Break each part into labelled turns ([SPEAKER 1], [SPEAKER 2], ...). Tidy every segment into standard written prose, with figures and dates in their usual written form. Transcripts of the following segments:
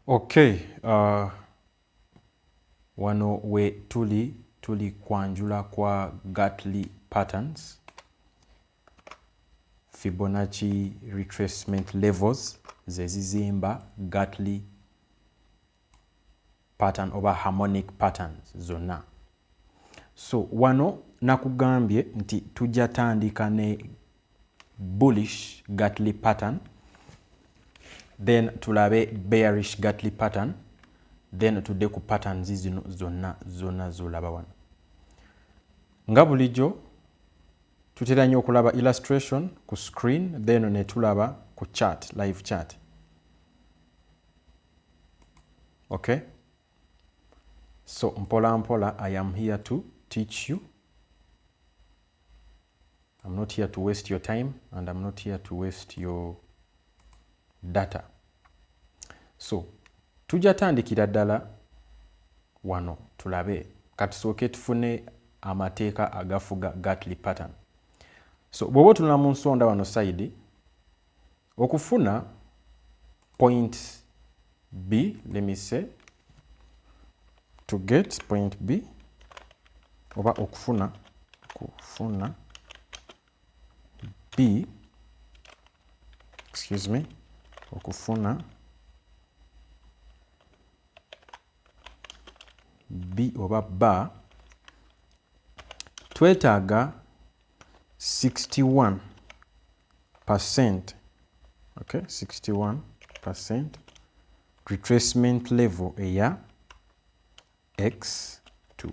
[SPEAKER 1] Okay, wano we tuli kwanjula kwa Gartley patterns, Fibonacci retracement levels zezizimba Gartley pattern oba harmonic patterns zonna. So wano nakugambye nti tujja tandika ne bullish Gartley pattern, then tulabe bearish Gartley pattern, then tudde ku patterns zino zonna zolaba wano. Nga bulijjo tutera nnyo okulaba illustration ku screen, then ne tulaba ku chart, live chart. Okay? So mpola mpola, I am here to teach you. I'm not here to waste your time and I'm not here to waste your data. So tujja tandikira ddala wano tulabe katusooke tufune amateeka agafuga Gartley pattern. So bw'oba tunula mu nsonda wano side okufuna point B, let me say to get point B oba okufuna B, excuse me, okufuna B oba bar, twetaaga 61%, okay, 61% retracement level eya X to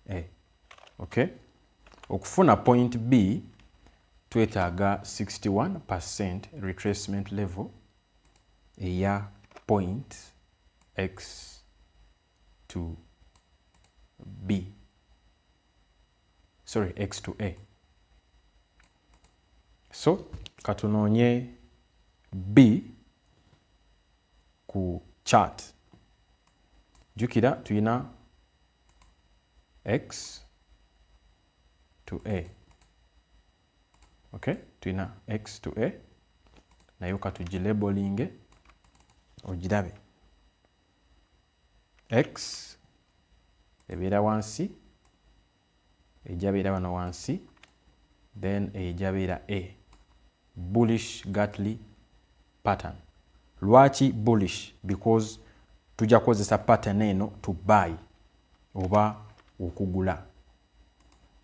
[SPEAKER 1] A. Okay? Okufuna point B twetaaga 61% retracement level eya point X to B. Sorry, X to A. So katunoonye B ku chart. Jukira tuyina X to A. Okay, tuyina X to A. Nayo katugilabelinge ogirabe. X ebeera wansi, ejja beera wano wansi, then ejja beera A. Bullish Gartley pattern. Lwaki bullish? Because tujja kozesa pattern eno to buy oba okugula.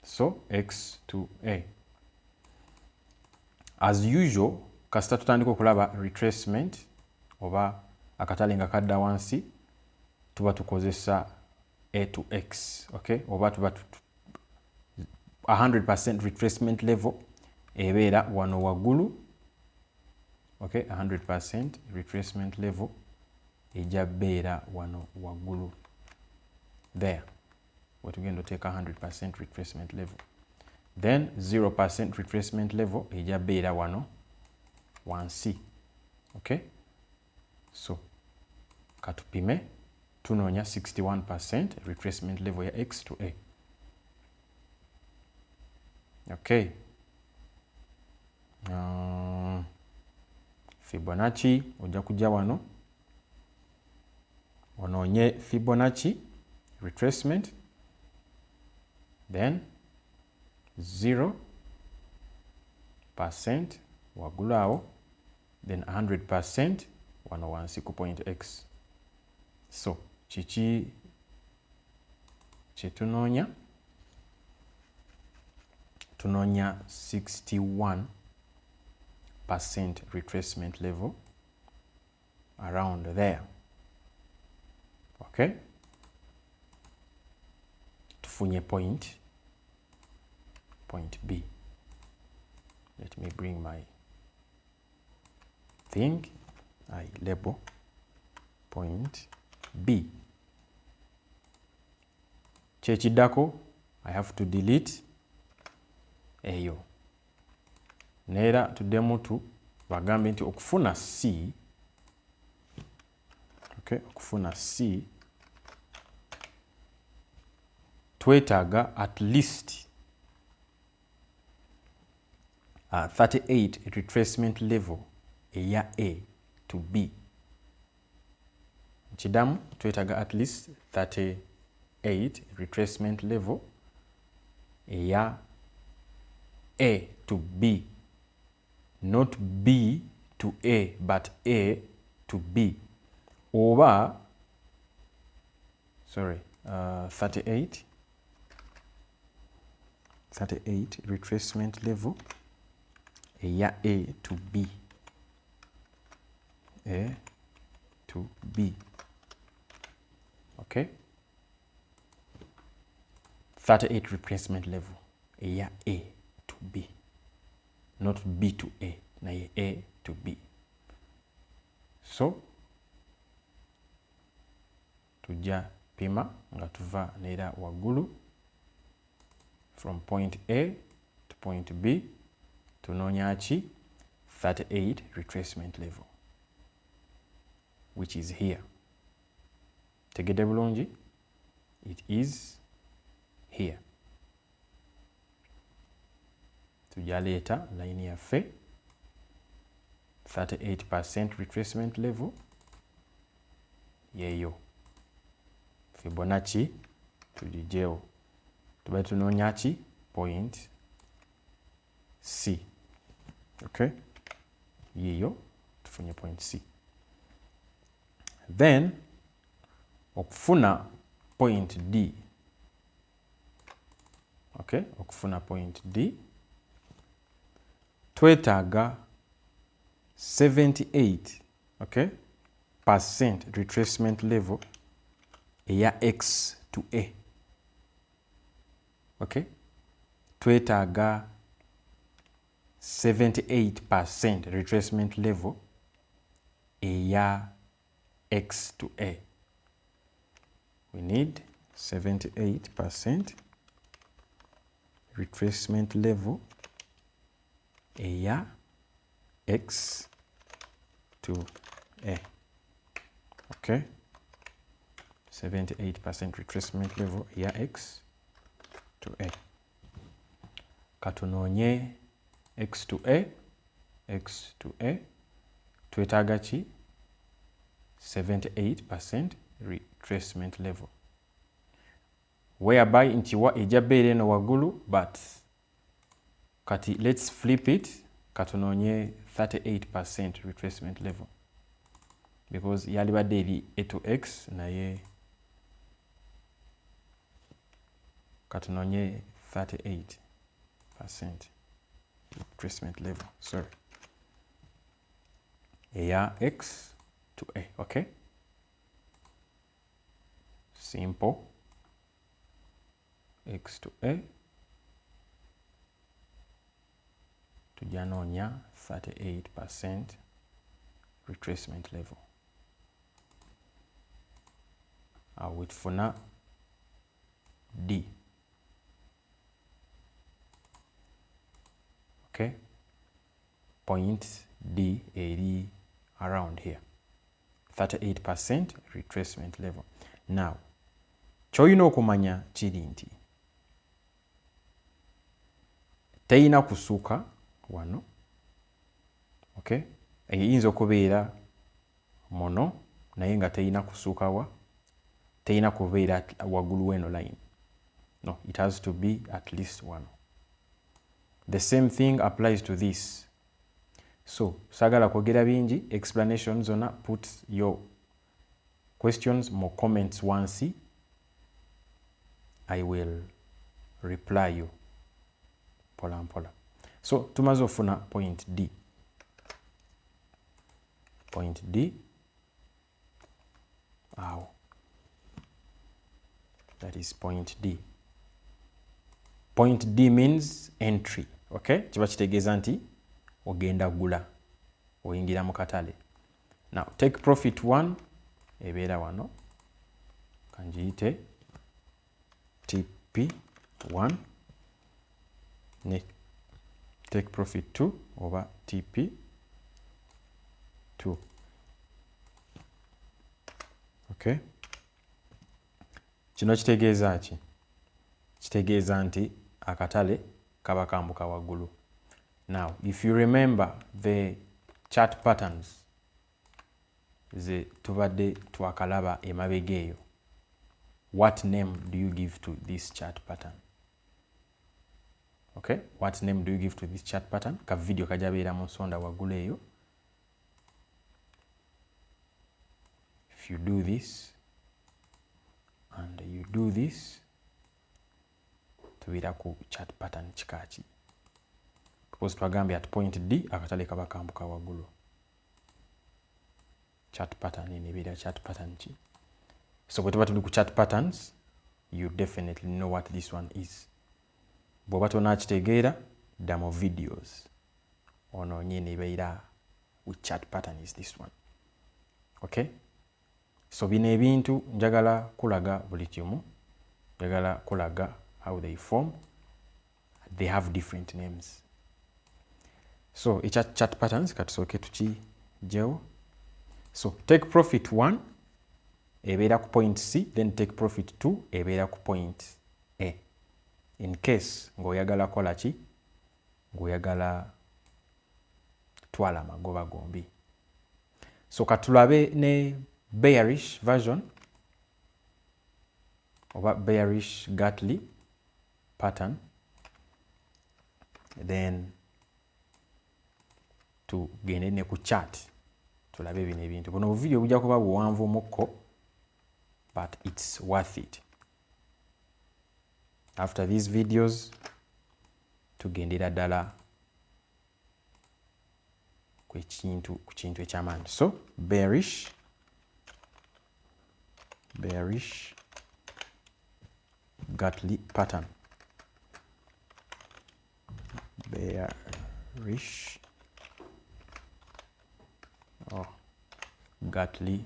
[SPEAKER 1] So X to A. As usual, kasita tutandika okulaba retracement oba akatale nga kadda wansi, tuba tukozesa A to X, okay? Oba tuba 100% retracement level ebeera wano waggulu, okay? 100% retracement level ejja beera wano waggulu. There. Wetugenda oteeka 100% retracement level. Then 0% retracement level ejja beera wano wansi. Okay? So katupime tunoonya 61% retracement level ya X to A. Okay. Fibonacci ojja kujja wano onoonye Fibonacci retracement, then 0% waggulu awo, then 100% wano wansi ku point X. So kiki kyetunoonya? Tunoonya 61% retracement level around there. Okay? Tufunye point B. Let me bring my thing. I label point B. Kyekiddako, I have to delete eyo. Neera tuddemu tu bagambe nti okufuna C, okay, okufuna C twetaaga at least 38 retracement level eya A to B. Chidamu twetaga at least 38 retracement level eya A to B, not B to A but A to B, oba 38 retracement level eya A to B, A to B. Okay, 38 replacement level eya A to B, not B to A, naye A to B. So tujja pima nga tuva nera waggulu from point A to point B, tunoonya ki 38 retracement level, which is here. Tegedde bulungi? It is here. Tujja leeta line yaffe 38% retracement level yeyo. Fibonacci tugijeewo. Tuba tunoonya ki? Point C. Okay? Yiyo tufunye point C. Then okufuna point D. Okay? Okufuna point D twetaaga 78, okay, % retracement level eya X to A. Okay? Twetaaga 78% retracement level eya X to A. We need 78% retracement level eya X to A. Okay? 78% retracement level eya X to A. Katunoonye X to A, X to A, twetaaga ki? 78% retracement level. Whereby ntiwa ejja beera eno waggulu, but kati let's flip it, katunoonye 38% retracement level. Because yalibadde eri A to X naye katunoonye 38% retracement level. Sorry. Eya X to A. Okay? Simple. X to A. Tujja noonya 38% retracement level. Awo tufuna D. Okay? Point D eri around here. 38% retracement level. Now, ky'olina okumanya kiri nti teyina kusuuka wano. Okay? Eyinza okubeera muno naye nga teyina kusuuka wa? Teyina kubeera waggulu w'eno line. No, it has to be at least one. The same thing applies to this. So, sagala kwogera bingi, explanation zona, put your questions, more comments once. I will reply you. Pola mpola. So, tumaze ofuna point D. Point D. Ow. That is point D. Point D means entry. Okay? Kiba kitegeeza nti ogenda gula. Oyingira mu katale. Now, take profit 1. Ebeera wano. Kanjiyite TP1. Ne take profit 2 oba TP2. Okay? Kino kitegeeza ki? Kitegeeza nti akatale kaba kambuka waggulu. Now, if you remember the chart patterns, ze tubadde twakalaba emabega eyo. What name do you give to this chart pattern? Okay, what name do you give to this chart pattern? Ka video kajabeera mu nsonda waggulu eyo. If you do this and you do this, tubeera ku chart pattern kikaki. Because twagambye at point D akatale kaba kambuka waggulu. Chart pattern ebeera chart pattern ki. So bwe tuba tuli ku chart patterns, you definitely know what this one is. Bw'oba tonakitegeera, dda mu videos onoonye nebeera which chart pattern is this one. Okay? So bino ebintu njagala kulaga buli kimu, njagala kulaga how they form. They have different names. So chart patterns katusooke tukijewo. So take profit 1 ebeera ku point C, then take profit 2 ebeera ku point A. In case ng'oyagala kola ki? Ng'oyagala twala amagoba gombi. So katulabe ne bearish version oba bearish Gartley pattern, then tugende ne ku chart tulabe bino ebintu. Buno video bujja kuba buwanvu mukko, but it's worth it. After these videos tugendera ddala ku kintu ekyamaanyi. So bearish Gartley pattern, bearish Gartley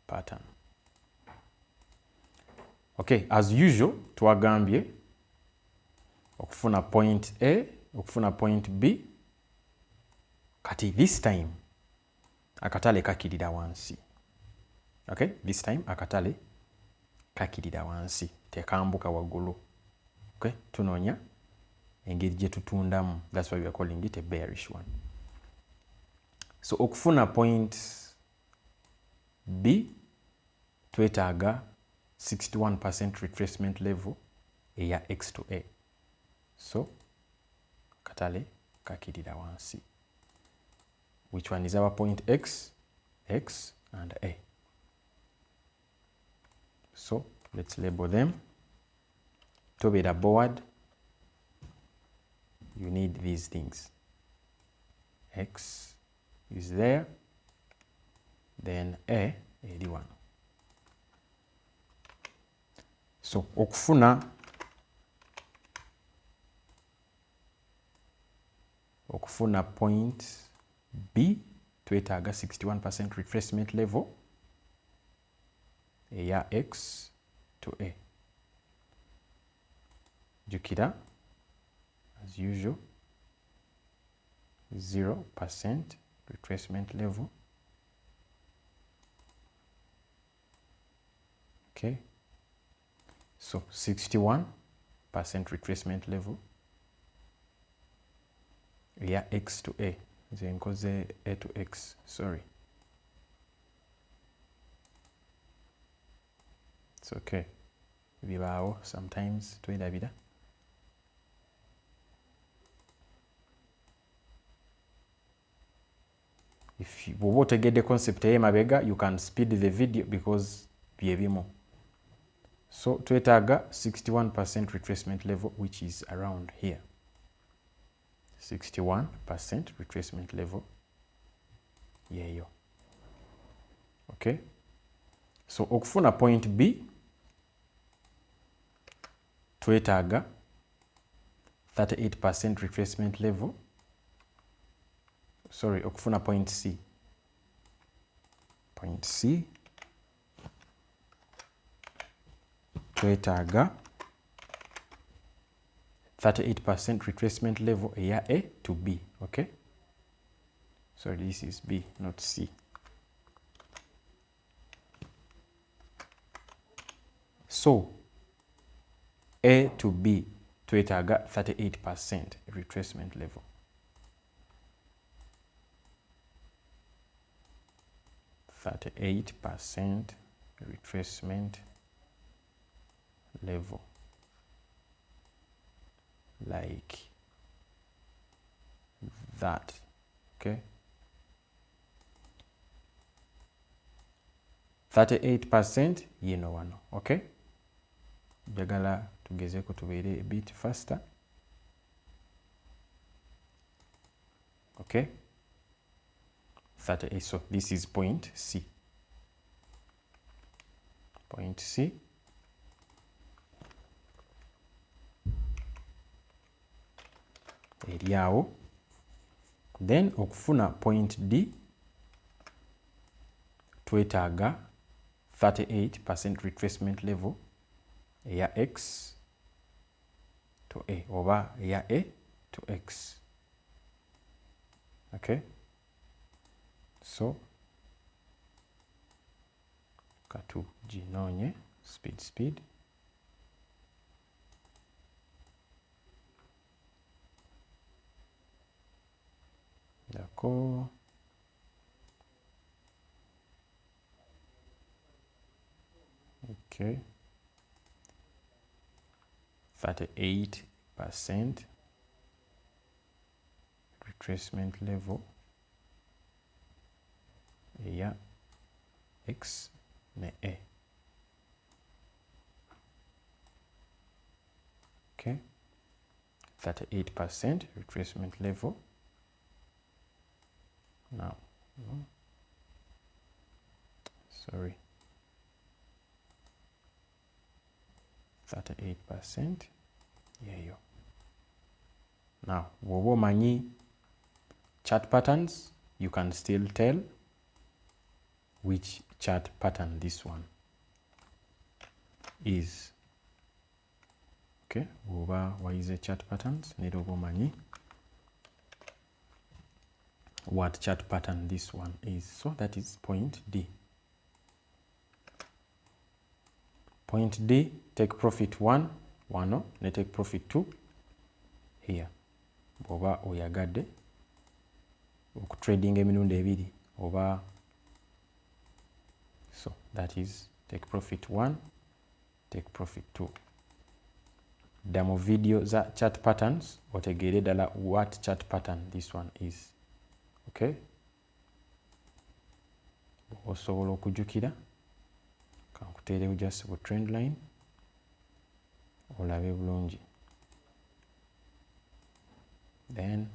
[SPEAKER 1] pattern. Okay, as usual twagambye okufuna point A, okufuna point B. Kati this time akatale kakirira wansi. Okay, this time akatale kakirira wansi, tekambuka waggulu. Okay, tunoonya engeri gye tutundamu. That's why we are calling it a bearish one. So okufuna point B twetaaga 61% retracement level eya X to A. So katale kakirira wansi. Which one is our point X? X and A. So let's label them. To be the board, you need these things. X is there, then A, 81. So okufuna point B twetaaga 61% retracement level eya X to A. Jukira as usual 0% retracement level. Okay, so 61% retracement level eya X to A. Zenkoze A to X, sorry. It's okay. Bibaawo sometimes twedabira. If you want to get the concept mabega, you can speed the video because byebimu. So twetaaga 61% retracement level, which is around here. 61% retracement level. Yeyo. Okay. So okufuna point B twetaaga 38% retracement level. Sorry, okufuna point C. Point C twetaaga 38% retracement level eya A to B. Okay, so this is B, not C. So A to B twetaaga 38% retracement level. 38% retracement level, like that. Okay, 38% yino wano. Okay, njagala tugezeko tubeere a bit faster. Okay, 38. So this is point C. Point C. Eriawo. Then okufuna point D twetaaga 38% retracement level eya X to A oba eya A to X. Okay, so katu ginonye speed. D'accord. Okay, 38% retracement level eya X ne A. Okay, 38% retracement level. Now, sorry, 38%. Yeah. Now, wobo omanyi chart patterns, you can still tell which chart pattern this one is. Okay, woba waize chart patterns, nero omanyi what chart pattern this one is. So that is point D. Point D, take profit 1, wano, ne take profit 2 here. Oba oyagadde okutrading emirundi ebiri oba. So that is take profit 1, take profit 2. Demo video za chart patterns otegeere ddala what chart pattern this one is. Okay, osobola okujjukira kankuteerewo just ku trend line olabe bulungi. Then